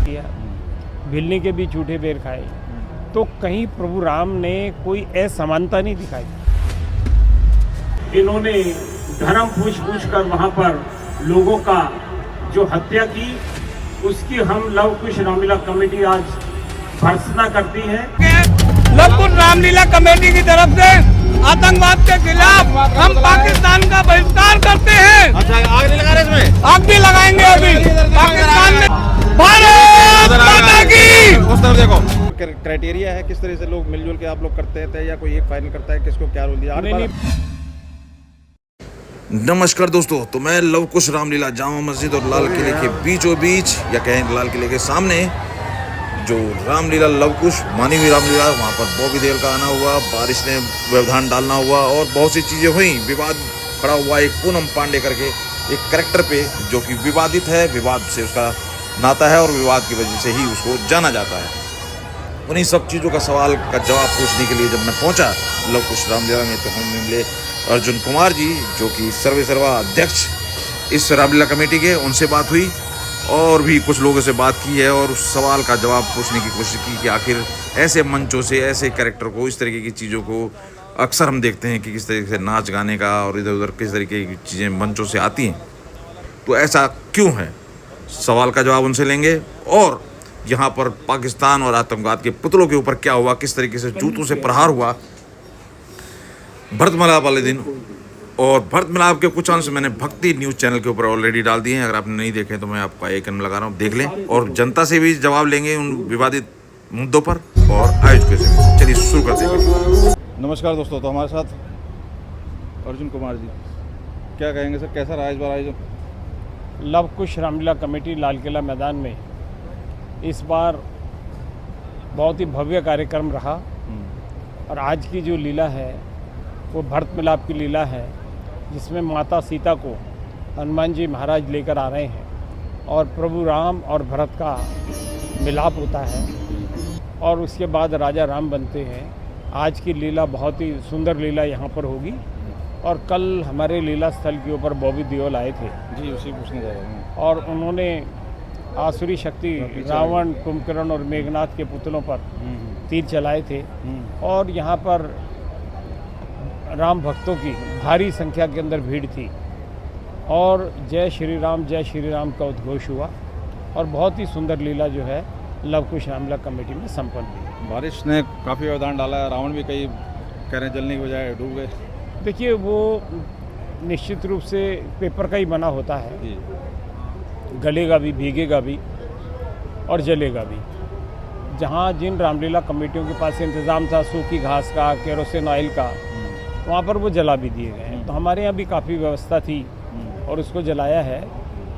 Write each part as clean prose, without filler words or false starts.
किया, भिलनी के बीच झूठे बेर खाए, तो कहीं प्रभु राम ने कोई असमानता नहीं दिखाई। इन्होंने धर्म पूछ कर वहां पर लोगों का जो हत्या की, उसकी हम लव कुश रामलीला कमेटी आज भर्त्सना करती है। लव कुश रामलीला कमेटी की तरफ से आतंकवाद के खिलाफ हम पाकिस्तान का बहिष्कार करते हैं। अच्छा, आग नहीं लगा रहे इसमें? आग भी लगाएंगे अभी। पाकिस्तान में भारत माता की। उस तरफ देखो, क्राइटेरिया है किस तरह से लोग मिलजुल के आप लोग करते थे या कोई एक फाइनल करता है, किसको क्या रोल दिया? नमस्कार दोस्तों, तो मैं लव कुश रामलीला जामा मस्जिद और लाल किले के बीचों बीच या कहें लाल किले के सामने जो रामलीला लव कुश मानी हुई रामलीला, वहाँ पर बॉबी देओल का आना हुआ, बारिश ने व्यवधान डालना हुआ और बहुत सी चीज़ें हुई। विवाद खड़ा हुआ एक पूनम पांडे करके एक कैरेक्टर पे जो कि विवादित है, विवाद से उसका नाता है और विवाद की वजह से ही उसको जाना जाता है। उन्हीं सब चीज़ों का सवाल का जवाब पूछने के लिए जब मैं पहुंचा लव कुश रामलीला में, तो हम मिले अर्जुन कुमार जी जो कि सर्वा अध्यक्ष इस रामलीला कमेटी के। उनसे बात हुई और भी कुछ लोगों से बात की है और उस सवाल का जवाब पूछने की कोशिश की कि आखिर ऐसे मंचों से, ऐसे कैरेक्टर को, इस तरीके की चीज़ों को अक्सर हम देखते हैं कि किस तरीके से नाच गाने का और इधर उधर किस तरीके की चीज़ें मंचों से आती हैं, तो ऐसा क्यों है, सवाल का जवाब उनसे लेंगे। और यहाँ पर पाकिस्तान और आतंकवाद के पुतलों के ऊपर क्या हुआ, किस तरीके से जूतों से प्रहार हुआ भरत मिलाप वाले दिन, और भरत मिलाप के कुछ अंश मैंने भक्ति न्यूज़ चैनल के ऊपर ऑलरेडी डाल दिए हैं। अगर आपने नहीं देखे तो मैं आपका एक लगा रहा हूँ, देख लें। और जनता से भी जवाब लेंगे उन विवादित मुद्दों पर और आयोजकों से भी। चलिए शुरू करते हैं। नमस्कार दोस्तों, तो हमारे साथ अर्जुन कुमार जी, क्या कहेंगे सर, कैसा रहा इस बार आयोजन? लव कुश रामलीला कमेटी लाल किला मैदान में इस बार बहुत ही भव्य कार्यक्रम रहा और आज की जो लीला है वो भरत मिलाप की लीला है, जिसमें माता सीता को हनुमान जी महाराज लेकर आ रहे हैं और प्रभु राम और भरत का मिलाप होता है और उसके बाद राजा राम बनते हैं। आज की लीला बहुत ही सुंदर लीला यहाँ पर होगी और कल हमारे लीला स्थल के ऊपर बॉबी देओल आए थे जी, उसी पूछने जा रहे हैं। और उन्होंने आसुरी शक्ति रावण, कुंभकर्ण और मेघनाथ के पुतलों पर तीर चलाए थे और यहाँ पर राम भक्तों की भारी संख्या के अंदर भीड़ थी और जय श्री राम का उद्घोष हुआ और बहुत ही सुंदर लीला जो है लव कुश रामलीला कमेटी में संपन्न हुई। बारिश ने काफ़ी व्यवधान डाला है, रावण भी कई कह रहे हैं जलने की बजाय डूब गए। देखिए, वो निश्चित रूप से पेपर का ही बना होता है, गलेगा भी, भीगेगा भी और जलेगा भी। जहाँ जिन रामलीला कमेटियों के पास इंतज़ाम था सूखी घास का, केरोसिन ऑयल का, वहाँ पर वो जला भी दिए गए। तो हमारे यहाँ भी काफ़ी व्यवस्था थी और उसको जलाया है,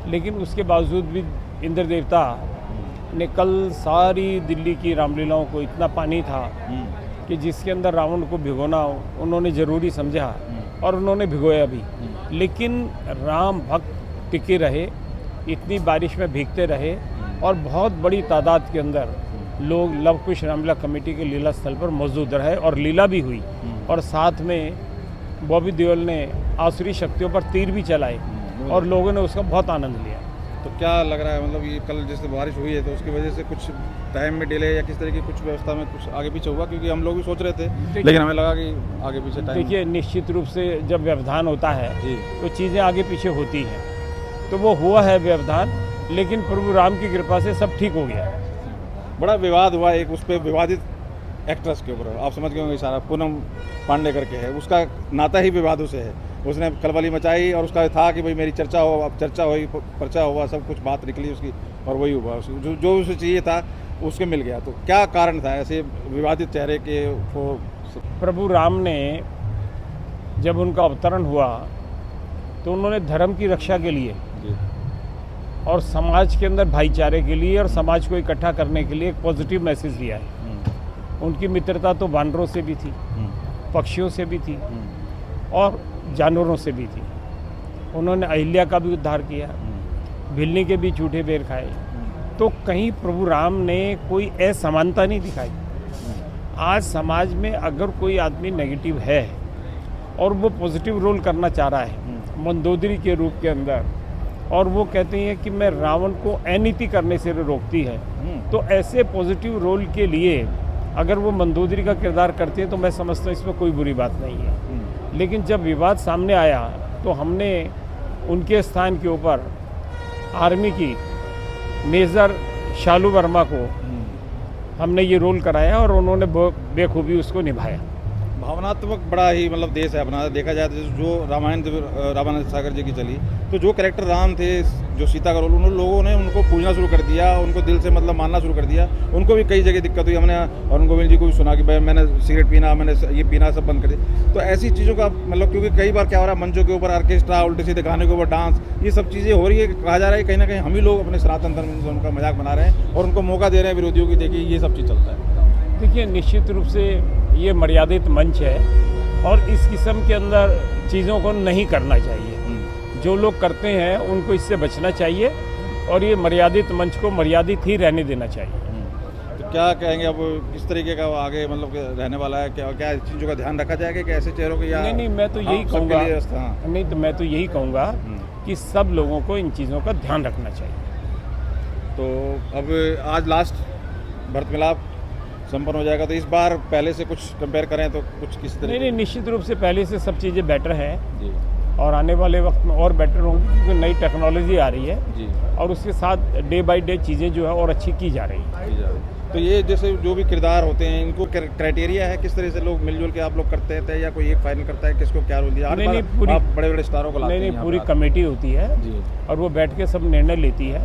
लेकिन उसके बावजूद भी इंद्र देवता ने कल सारी दिल्ली की रामलीलाओं को इतना पानी था कि जिसके अंदर रावण को भिगोना उन्होंने ज़रूरी समझा और उन्होंने भिगोया भी। लेकिन राम भक्त टिके रहे, इतनी बारिश में भीगते रहे और बहुत बड़ी तादाद के अंदर लोग लव कुश रामलीला कमेटी के लीला स्थल पर मौजूद रहे और लीला भी हुई और साथ में बॉबी देओल ने आसुरी शक्तियों पर तीर भी चलाए और लोगों ने उसका बहुत आनंद लिया। तो क्या लग रहा है, मतलब ये कल जैसे बारिश हुई है तो उसकी वजह से कुछ टाइम में डिले या किस तरह की कुछ व्यवस्था में कुछ आगे पीछे हुआ? क्योंकि हम लोग भी सोच रहे थे लेकिन हमें लगा कि आगे पीछे टाइम। देखिए, निश्चित रूप से जब व्यवधान होता है तो चीज़ें आगे पीछे होती हैं, तो वो हुआ है व्यवधान, लेकिन प्रभु राम की कृपा से सब ठीक हो गया। बड़ा विवाद हुआ एक उस पर विवादित एक्ट्रेस के ऊपर, आप समझ गए होंगे, सारा पूनम पांडे करके है, उसका नाता ही विवादों से है। उसने खलबली मचाई और उसका था कि भाई मेरी चर्चा हो, अब चर्चा हुई, पर्चा हुआ, सब कुछ बात निकली उसकी और वही हुआ, जो उसे चाहिए था उसके मिल गया। तो क्या कारण था ऐसे विवादित चेहरे के? प्रभु राम ने जब उनका अवतरण हुआ तो उन्होंने धर्म की रक्षा के लिए और समाज के अंदर भाईचारे के लिए और समाज को इकट्ठा करने के लिए एक पॉजिटिव मैसेज दिया है। उनकी मित्रता तो वानरों से भी थी, पक्षियों से भी थी और जानवरों से भी थी। उन्होंने अहिल्या का भी उद्धार किया, भिलनी के बीच झूठे बेर खाए, तो कहीं प्रभु राम ने कोई असमानता नहीं दिखाई। आज समाज में अगर कोई आदमी नेगेटिव है और वो पॉजिटिव रोल करना चाह रहा है, मंदोदरी के रूप के अंदर और वो कहती हैं कि मैं रावण को अनीति करने से रोकती है। तो ऐसे पॉजिटिव रोल के लिए अगर वो मंदोदरी का किरदार करती है तो मैं समझता हूँ इसमें कोई बुरी बात नहीं है। लेकिन जब विवाद सामने आया तो हमने उनके स्थान के ऊपर आर्मी की मेजर शालू वर्मा को हमने ये रोल कराया और उन्होंने बेखूबी उसको निभाया। भावनात्मक बड़ा ही मतलब देश है अपना। देखा जाए तो जो रामायण रामानंद सागर जी की चली तो जो कैरेक्टर राम थे, जो सीता का रोल, उन लोगों ने उनको पूजना शुरू कर दिया, उनको दिल से मतलब मानना शुरू कर दिया। उनको भी कई जगह दिक्कत हुई। हमने अरुण गोविंद जी को भी सुना कि भाई मैंने सिगरेट पीना, मैंने ये पीना सब बंद कर दिया। तो ऐसी चीज़ों का मतलब, क्योंकि कई बार क्या हो रहा है, मंचों के ऊपर ऑर्केस्ट्रा, उल्टे सीधे गाने के ऊपर डांस, ये सब चीज़ें हो रही है। कहा जा रहा है कहीं ना कहीं हम ही लोग अपने सनातन धर्म का मजाक बना रहे हैं और उनको मौका दे रहे हैं विरोधियों की। देखिए ये सब चीज़ चलता है। देखिए निश्चित रूप से ये मर्यादित मंच है और इस किस्म के अंदर चीज़ों को नहीं करना चाहिए। जो लोग करते हैं उनको इससे बचना चाहिए और ये मर्यादित मंच को मर्यादित ही रहने देना चाहिए। तो क्या कहेंगे अब, किस तरीके का आगे मतलब रहने वाला है? क्या इस चीज़ों का ध्यान रखा जाएगा कि ऐसे चेहरों के? नहीं, मैं तो यही कहूँगा, नहीं तो मैं तो यही कहूँगा कि सब लोगों को इन चीज़ों का ध्यान रखना चाहिए। तो अब आज लास्ट भरत मिलाप संपन्न हो जाएगा, तो इस बार पहले से कुछ कंपेयर करें तो कुछ किस तरह? नहीं, निश्चित रूप से पहले से सब चीज़ें बेटर हैं जी, और आने वाले वक्त में और बेटर होंगी क्योंकि नई टेक्नोलॉजी आ रही है जी, और उसके साथ डे बाय डे चीज़ें जो है और अच्छी की जा रही है। तो ये जैसे जो भी किरदार होते हैं, इनको क्राइटेरिया है किस तरह से लोग मिलजुल के आप लोग करते थे या कोई एक फाइनल करता है किसको क्या रोल दिया? नहीं, पूरी आप बड़े बड़े स्टारों को लाते हैं? नहीं, पूरी कमेटी होती है जी, और वो बैठ के सब निर्णय लेती है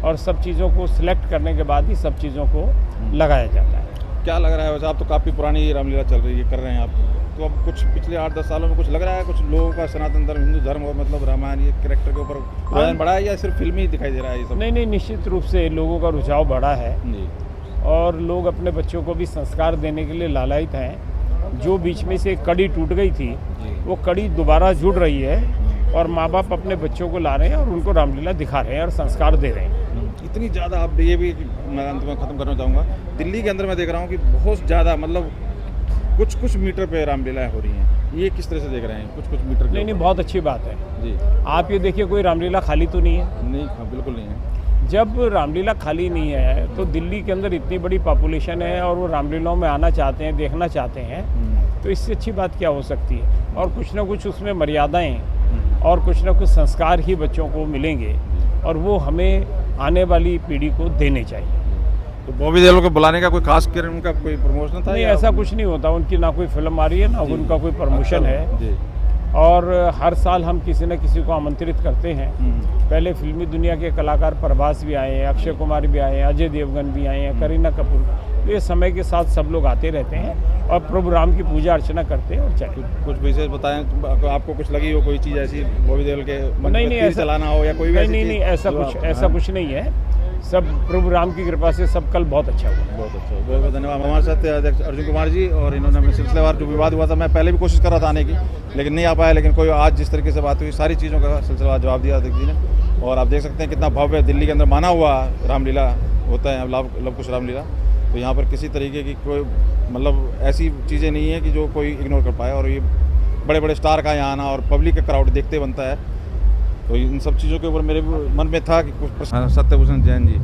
और सब चीज़ों को सिलेक्ट करने के बाद ही सब चीज़ों को लगाया जाता है। क्या लग रहा है वैसे? आप तो काफ़ी पुरानी रामलीला चल रही है, कर रहे हैं आप, तो अब कुछ पिछले 8-10 सालों में कुछ लग रहा है कुछ लोगों का सनातन धर्म, हिंदू धर्म और मतलब रामायण ये कैरेक्टर के ऊपर रुझान बढ़ा है या सिर्फ फिल्म ही दिखाई दे रहा है ये सब? नहीं, निश्चित रूप से लोगों का रुझाव बढ़ा है जी, और लोग अपने बच्चों को भी संस्कार देने के लिए लालायित हैं। जो बीच में से एक कड़ी टूट गई थी वो कड़ी दोबारा जुड़ रही है और माँ बाप अपने बच्चों को ला रहे हैं और उनको रामलीला दिखा रहे हैं और संस्कार दे रहे हैं। इतनी ज़्यादा, अब ये भी मैं अंत में ख़त्म करना चाहूँगा, दिल्ली के अंदर मैं देख रहा हूँ कि बहुत ज़्यादा मतलब कुछ मीटर पे रामलीलाएँ हो रही हैं। ये किस तरह से देख रहे हैं? कुछ मीटर? नहीं, बहुत अच्छी बात है जी। आप ये देखिए कोई रामलीला खाली तो नहीं है? नहीं, हाँ, बिल्कुल नहीं है। जब रामलीला खाली नहीं है तो दिल्ली के अंदर इतनी बड़ी पॉपुलेशन है और वो रामलीलाओं में आना चाहते हैं, देखना चाहते हैं, तो इससे अच्छी बात क्या हो सकती है? और कुछ ना कुछ उसमें मर्यादाएं और कुछ ना कुछ संस्कार ही बच्चों को मिलेंगे और वो हमें आने वाली पीढ़ी को देने चाहिए। तो बॉबी देओल को बुलाने का कोई खास कर उनका कोई प्रमोशन था? नहीं, ऐसा कुछ नहीं होता। उनकी ना कोई फिल्म आ रही है ना उनका कोई प्रमोशन है जी। और हर साल हम किसी न किसी को आमंत्रित करते हैं। पहले फिल्मी दुनिया के कलाकार प्रभास भी आए हैं, अक्षय कुमार भी आए हैं, अजय देवगन भी आए हैं, करीना कपूर। तो ये समय के साथ सब लोग आते रहते हैं और प्रभु राम की पूजा अर्चना करते हैं और चले। कुछ विशेष बताएं, आपको कुछ लगी हो कोई चीज़ ऐसी बॉबी देओल के नहीं, ऐसा चलाना हो या कोई भी? नहीं, ऐसा कुछ नहीं है। सब प्रभु राम की कृपा से सब कल बहुत अच्छा हुआ। बहुत अच्छा, बहुत बहुत धन्यवाद। हमारे साथ अध्यक्ष अर्जुन कुमार जी, और इन्होंने हमें सिलसिलेवार जो विवाद हुआ था, मैं पहले भी कोशिश कर रहा था आने की लेकिन नहीं आ पाया, लेकिन कोई आज जिस तरीके से बात हुई सारी चीज़ों का सिलसिलेवार जवाब दिया अध्यक्ष जी ने। और आप देख सकते हैं कितना भव्य दिल्ली के अंदर माना हुआ रामलीला होता है, लवकुश रामलीला। तो यहाँ पर किसी तरीके की कोई मतलब ऐसी चीज़ें नहीं है कि जो कोई इग्नोर कर पाए, और ये बड़े बड़े स्टार का यहाँ आना और पब्लिक का क्राउड देखते बनता है। तो इन सब चीज़ों के ऊपर मेरे मन में था कि कुछ सत्यभूषण जैन जी,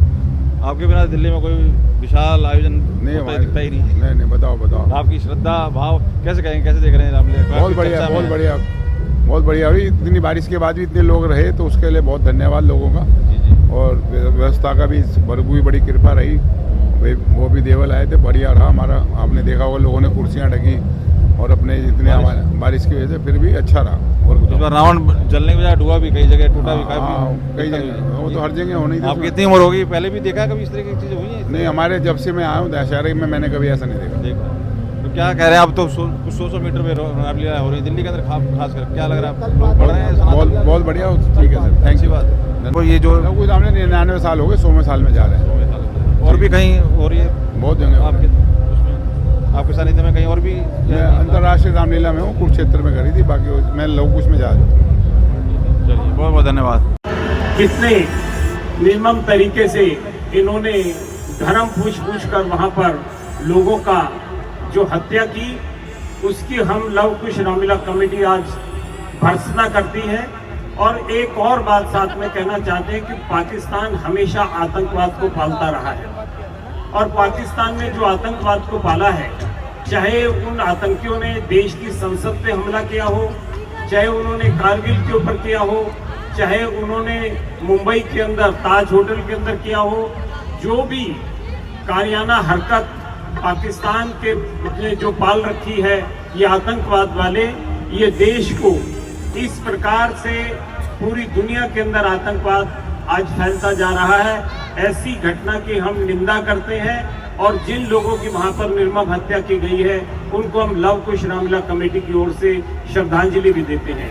आपके बिना दिल्ली में कोई विशाल आयोजन नहीं दिखता ही नहीं। नहीं, बताओ आपकी श्रद्धा भाव कैसे कहेंगे, कैसे देख रहे हैं रामलीला? बहुत बढ़िया। अभी इतनी बारिश के बाद भी इतने लोग रहे तो उसके लिए बहुत धन्यवाद लोगों का। और व्यवस्था का भी बड़ी कृपा रही। वो भी देवल आए थे, बढ़िया रहा हमारा। आपने देखा होगा लोगों ने कुर्सियाँ ढकी और अपने जितने बारिश की वजह से फिर भी अच्छा रहा। और इस बार रावण जलने के बजाय डूबा भी कई जगह, टूटा भी कई जगह, वो तो हर जगह होनी थी। आपकी इतनी उम्र होगी, पहले भी देखा कभी इस तरह की चीज़ें हुई हैं? नहीं, हमारे जब से मैं आया हूँ दशहरे में मैंने कभी ऐसा नहीं देखा। तो क्या कह रहे हैं आप? तो कुछ 100 मीटर में रामलीला हो रही है दिल्ली के अंदर, खास कर क्या लग रहा है? लोग बढ़ रहे हैं? बहुत बढ़िया, ठीक है सर, थैंक यू। बात ये जो कुछ हमने 99 साल हो गए, 100वें साल में जा रहे हैं। और भी कहीं हो रही है? बहुत जगह आपके सानिध्य में कहीं और भी? मैं अंतर्राष्ट्रीय रामलीला में हूँ, कुरुक्षेत्र में करी थी, बाकी मैं लवकुश में जा रहा हूँ। चलिए, बहुत बहुत धन्यवाद। कितने निर्मम तरीके से इन्होंने धर्म पूछ कर वहाँ पर लोगों का जो हत्या की, उसकी हम लवकुश रामलीला कमेटी आज भर्त्सना करती है और एक और बात साथ में कहना चाहते हैं कि पाकिस्तान हमेशा आतंकवाद को पालता रहा है और पाकिस्तान ने जो आतंकवाद को पाला है, चाहे उन आतंकियों ने देश की संसद पे हमला किया हो, चाहे उन्होंने कारगिल के ऊपर किया हो, चाहे उन्होंने मुंबई के अंदर ताज होटल के अंदर किया हो, जो भी कारियाना हरकत पाकिस्तान के जो पाल रखी है ये आतंकवाद वाले, ये देश को इस प्रकार से पूरी दुनिया के अंदर आतंकवाद आज फैलता जा रहा है। ऐसी घटना की हम निंदा करते हैं और जिन लोगों की वहां पर निर्मम हत्या की गई है उनको हम लव कुश रामलीला कमेटी की ओर से श्रद्धांजलि भी देते हैं।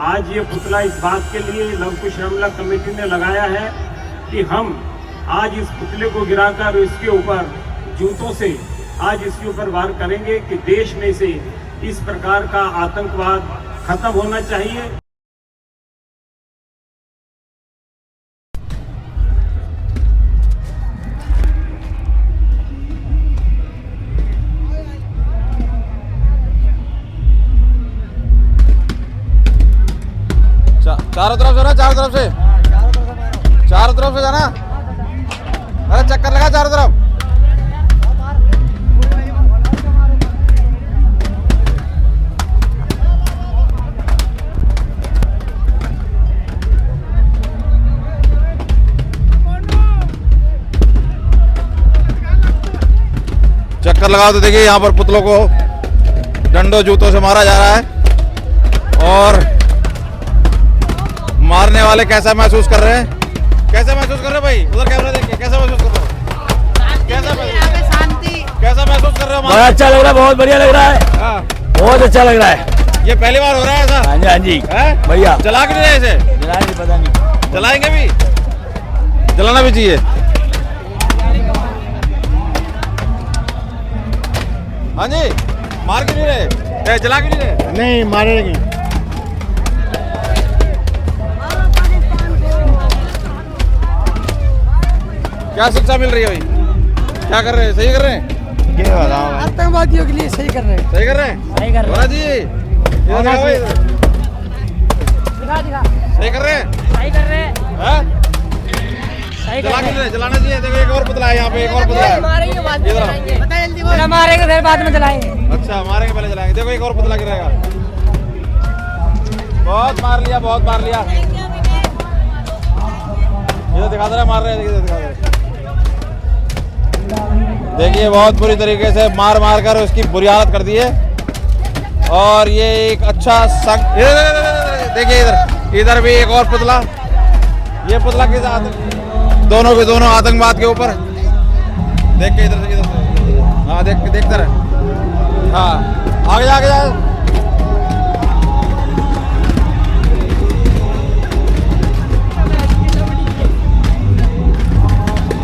आज ये पुतला इस बात के लिए लव कुश रामलीला कमेटी ने लगाया है कि हम आज इस पुतले को गिराकर इसके ऊपर जूतों से आज इसके ऊपर वार करेंगे कि देश में से इस प्रकार का आतंकवाद खत्म होना चाहिए। चारों तरफ से ना, चारों तरफ से जाना। अरे चक्कर लगा चारों तरफ। चक्कर लगाओ तो देखिए यहाँ पर पुतलों को डंडों जूतों से मारा जा रहा है और मारने वाले कैसा महसूस कर रहे हैं? कैसा महसूस कर रहे हैं भाई? उधर कैमरा देखिए, कैसा महसूस कर रहे हो? कैसा महसूस कर रहे हो? बहुत अच्छा लग रहा है, बहुत बढ़िया लग रहा है। हाँ। बहुत अच्छा लग रहा है। ये पहली बार हो रहा है ऐसा? हाँ जी, हाँ जी भैया। चला के नहीं रहे इसे? जलाएंगे, पता नहीं जलाएंगे भी, जलाना भी चाहिए। हाँ जी, मार के नहीं रहे, जला के नहीं रहे? नहीं मारेंगे। क्या शिक्षा मिल रही है भाई? क्या कर रहे हैं? सही कर रहे हैं? आतंकवादियों के लिए सही कर रहे हैं। सही कर रहे हैं? सही कर रहे होना चाहिए। इधर दिखाओ भाई, इधर। दिखा सही कर रहे हैं? सही कर रहे हैं। हाँ? सही जला के नहीं रहे, जलाना चाहिए। देखो एक और पुतला है यहाँ पे, एक और पुतला है। मारेंगे बाद में इधर आओ। जलाएंगे। बता जल्दी बोल। मारेंगे फिर बाद में जलाएंगे। अच्छा, मारेंगे पहले जलाएंगे। देखो एक और पुतला गिरेगा। बहुत मार लिया, बहुत मार लिया। ये दिखा दे रहा, मार रहे हैं, देखिए दिखा दे रहा। देखिए बहुत बुरी तरीके से मार मार कर उसकी बुरी हालत कर दी है और ये एक अच्छा संग। देखिए इधर, इधर भी एक और पुतला। ये पुतला के साथ दोनों के दोनों आतंकवाद के ऊपर। देख के इधर से, इधर से। हाँ देखते रहे। हाँ आगे जा, आगे जा।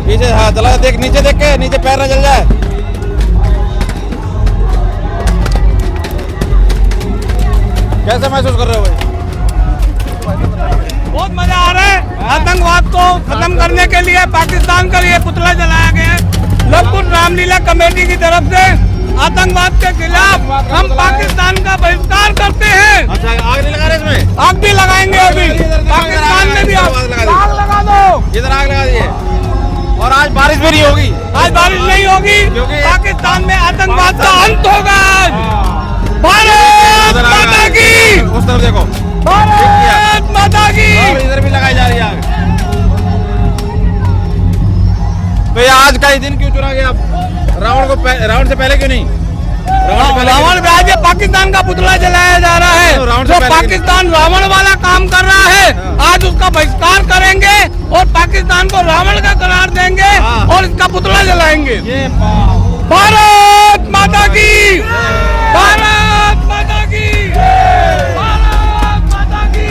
पीछे, हाँ चला, देख नीचे, देख के नीचे पैर न जल जाए। कैसे महसूस कर रहे हो भाई? बहुत मजा आ रहा है। आतंकवाद को खत्म करने के लिए पाकिस्तान का ये पुतला जलाया गया है। लव कुश रामलीला कमेटी की तरफ से आतंकवाद के खिलाफ हम पाकिस्तान का बहिष्कार करते हैं। अच्छा, आग नहीं लगा रहे इसमें? आग भी लगाएंगे अभी। पाकिस्तान में भी आग लगा दो। इधर आग लगा दिए। और आज बारिश भी नहीं होगी। आज बारिश नहीं होगी क्योंकि पाकिस्तान में आतंकवाद का अंत होगा। भारत माता की। उस तरफ देखो, भारत माता की। और इधर भी लगाई जा रही है आग। तो ये आज का ही दिन क्यों चुना गया? रावण से पहले क्यों नहीं? रावण पे आज पाकिस्तान का पुतला जलाया जा रहा है। जो पाकिस्तान रावण वाला काम कर रहा है, आज उसका बहिष्कार करेंगे और पाकिस्तान को रावण का करार देंगे और इसका पुतला जलाएंगे। भारत माता की, भारत माता की, भारत माता की,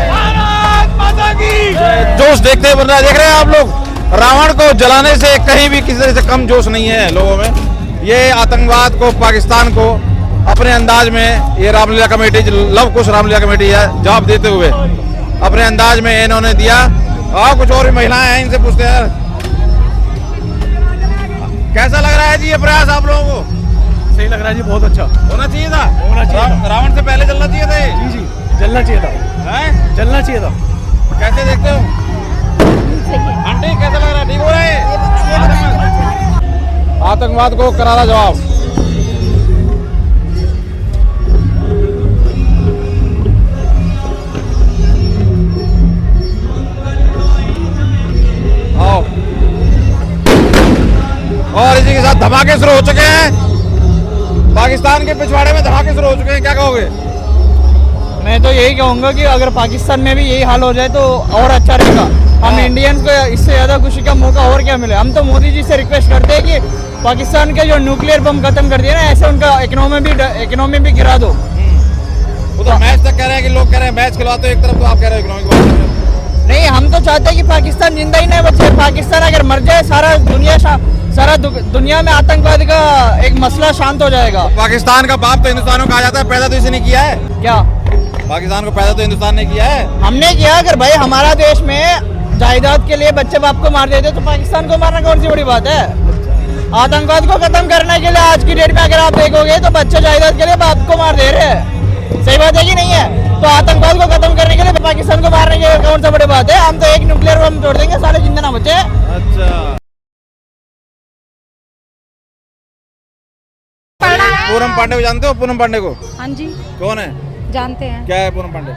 भारत माता की। जोश देख रहे हैं आप लोग। रावण को जलाने से कहीं भी किसी तरह से कम जोश नहीं है लोगों में। ये आतंकवाद को, पाकिस्तान को अपने अंदाज में ये रामलीला कमेटी, लव कुश रामलीला कमेटी है, जवाब देते हुए अपने अंदाज में इन्होंने दिया। और कुछ और भी महिलाएं हैं, इनसे पूछते हैं कैसा लग रहा है जी ये प्रयास आप लोगों को? सही लग रहा है जी, बहुत अच्छा होना चाहिए था। होना चाहिए था। रावण से पहले चलना चाहिए था। जी जी। जलना चाहिए था, हैं? जलना चाहिए था। कैसे देखते हो आंटी, कैसा लग रहा है? ठीक हो रहा है? आतंकवाद को करारा जवाब। आओ। और इसी के साथ धमाके शुरू हो चुके हैं। पाकिस्तान के पिछवाड़े में धमाके शुरू हो चुके हैं, क्या कहोगे? मैं तो यही कहूंगा कि अगर पाकिस्तान में भी यही हाल हो जाए तो और अच्छा रहेगा। हम इंडियंस को इससे ज्यादा खुशी का मौका और क्या मिले। हम तो मोदी जी से रिक्वेस्ट करते हैं कि पाकिस्तान के जो न्यूक्लियर बम खत्म कर दिए ना, ऐसे उनका इकोनॉमी भी गिरा दो। वो तो मैच तक कह रहे हैं कि लोग कह रहे हैं मैच खिलवाते हो एक तरफ, तो आप कह रहे हो इकोनॉमिक बात कर रहे हो। नहीं, हम तो चाहते हैं कि पाकिस्तान जिंदा ही नहीं बचे। पाकिस्तान अगर मर जाए सारा दुनिया में आतंकवाद का एक मसला शांत हो जाएगा। पाकिस्तान का बाप तो हिंदुस्तान को कहा जाता है, पैदा तो इसे नहीं किया है। क्या पाकिस्तान को पैदा तो हिंदुस्तान ने किया है। हमने किया? अगर भाई हमारा देश में जायदाद के लिए बच्चे बाप को मार देते तो पाकिस्तान को मारना कौन सी बड़ी बात है? आतंकवाद को खत्म करने के लिए आज की डेट में अगर आप देखोगे तो बच्चे जायदाद के लिए बाप को मार दे रहे हैं। सही बात है कि नहीं है? तो आतंकवाद को खत्म करने के लिए पाकिस्तान को मारने की कौन सा बड़ी बात है? हम तो एक न्यूक्लियर बम तोड़ देंगे, सारे जिंदा ना बचे। अच्छा, पूनम पांडे को जानते हो? पूनम पांडे को? हाँ जी कौन है? जानते हैं। क्या है पूनम पांडे?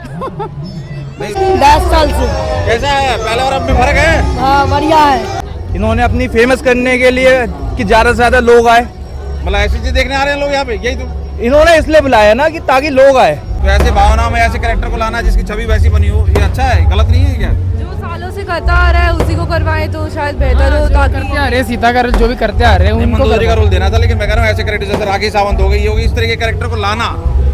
10 साल से। कैसा है? पहले और अब में फर्क है? हाँ बढ़िया है। इन्होंने अपनी फेमस करने के लिए कि ज्यादा से ज्यादा लोग आए, मतलब ऐसी चीज देखने आ रहे हैं लोग यहाँ पे, यही तो। इन्होंने इसलिए बुलाया ना कि ताकि लोग आए। तो ऐसे भावना में ऐसे कैरेक्टर को लाना जिसकी छवि वैसी बनी हो, ये अच्छा है? गलत नहीं है क्या? जो सालों से करता आ रहा है उसी को करवाए तो शायद बेहतर हो। ताकि अरे सीता का जो भी करते आ रहे हैं मंदोदरी का रोल देना था, लेकिन मैं कह रहा हूँ ऐसे कैरेक्टर जैसे राखी सावंत हो गई, ये होगी, इस तरह के कैरेक्टर को लाना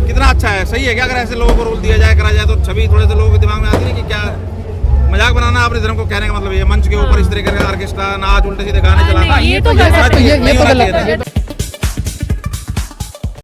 कितना अच्छा है। सही है क्या? अगर ऐसे लोगों को रोल दिया जाए, करा जाए, तो छवि थोड़े से लोगों के दिमाग में आती है कि क्या मजाक बनाना अपने धर्म को कहने का मतलब ये मंच के ऊपर इस तरह का ऑर्केस्ट्रा नाच उल्टे सीधे गाने चलाना, ये तो गलत है। ये तो गलत है।